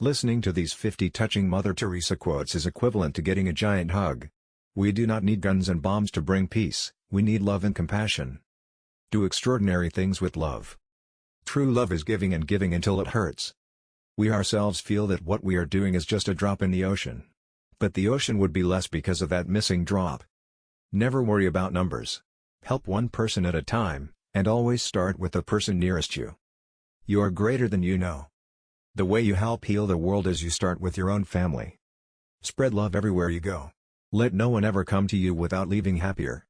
Listening to these 50 touching Mother Teresa quotes is equivalent to getting a giant hug. We do not need guns and bombs to bring peace, we need love and compassion. Do extraordinary things with love. True love is giving and giving until it hurts. We ourselves feel that what we are doing is just a drop in the ocean. But the ocean would be less because of that missing drop. Never worry about numbers. Help one person at a time, and always start with the person nearest you. You are greater than you know. The way you help heal the world is you start with your own family. Spread love everywhere you go. Let no one ever come to you without leaving happier.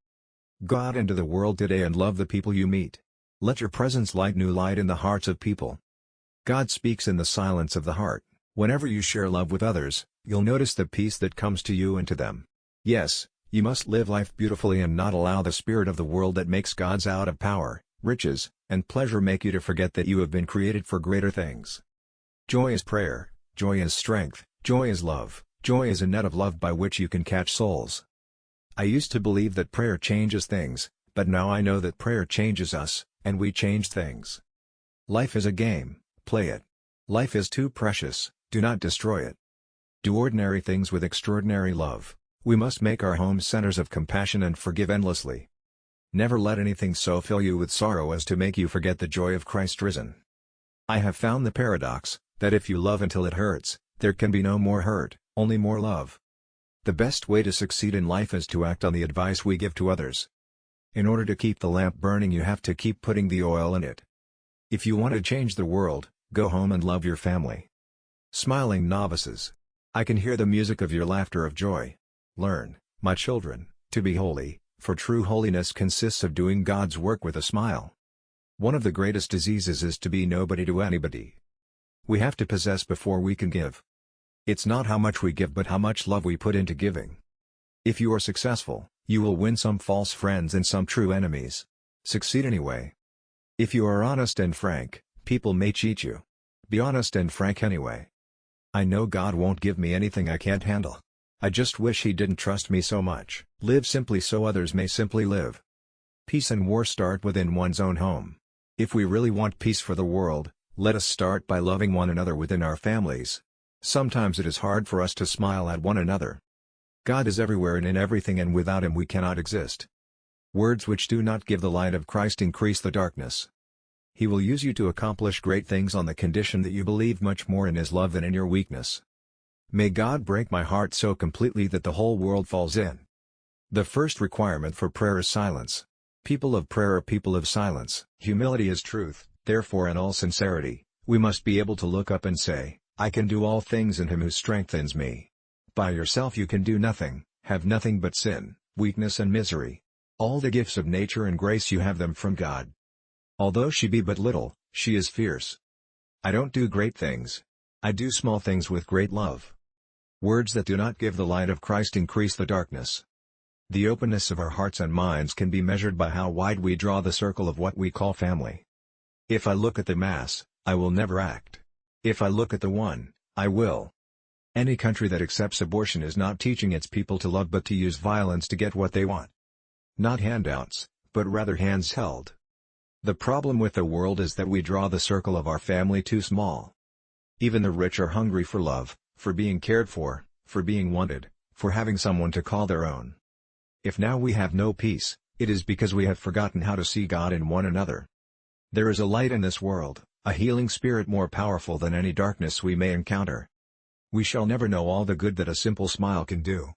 Go out into the world today and love the people you meet. Let your presence light new light in the hearts of people. God speaks in the silence of the heart. Whenever you share love with others, you'll notice the peace that comes to you and to them. Yes, you must live life beautifully and not allow the spirit of the world that makes gods out of power, riches, and pleasure make you to forget that you have been created for greater things. Joy is prayer, joy is strength, joy is love, joy is a net of love by which you can catch souls. I used to believe that prayer changes things, but now I know that prayer changes us, and we change things. Life is a game, play it. Life is too precious, do not destroy it. Do ordinary things with extraordinary love. We must make our homes centers of compassion and forgive endlessly. Never let anything so fill you with sorrow as to make you forget the joy of Christ risen. I have found the paradox, that if you love until it hurts, there can be no more hurt, only more love. The best way to succeed in life is to act on the advice we give to others. In order to keep the lamp burning you have to keep putting the oil in it. If you want to change the world, go home and love your family. Smiling novices. I can hear the music of your laughter of joy. Learn, my children, to be holy, for true holiness consists of doing God's work with a smile. One of the greatest diseases is to be nobody to anybody. We have to possess before we can give. It's not how much we give but how much love we put into giving. If you are successful, you will win some false friends and some true enemies. Succeed anyway. If you are honest and frank, people may cheat you. Be honest and frank anyway. I know God won't give me anything I can't handle. I just wish He didn't trust me so much. Live simply so others may simply live. Peace and war start within one's own home. If we really want peace for the world, let us start by loving one another within our families. Sometimes it is hard for us to smile at one another. God is everywhere and in everything, and without Him we cannot exist. Words which do not give the light of Christ increase the darkness. He will use you to accomplish great things on the condition that you believe much more in His love than in your weakness. May God break my heart so completely that the whole world falls in. The first requirement for prayer is silence. People of prayer are people of silence. Humility is truth, therefore in all sincerity, we must be able to look up and say, I can do all things in Him who strengthens me. By yourself you can do nothing, have nothing but sin, weakness and misery. All the gifts of nature and grace you have them from God. Although she be but little, she is fierce. I don't do great things. I do small things with great love. Words that do not give the light of Christ increase the darkness. The openness of our hearts and minds can be measured by how wide we draw the circle of what we call family. If I look at the mass, I will never act. If I look at the one, I will. Any country that accepts abortion is not teaching its people to love but to use violence to get what they want. Not handouts, but rather hands held. The problem with the world is that we draw the circle of our family too small. Even the rich are hungry for love, for being cared for being wanted, for having someone to call their own. If now we have no peace, it is because we have forgotten how to see God in one another. There is a light in this world, a healing spirit more powerful than any darkness we may encounter. We shall never know all the good that a simple smile can do.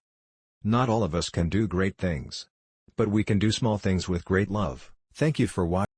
Not all of us can do great things. But we can do small things with great love. Thank you for watching.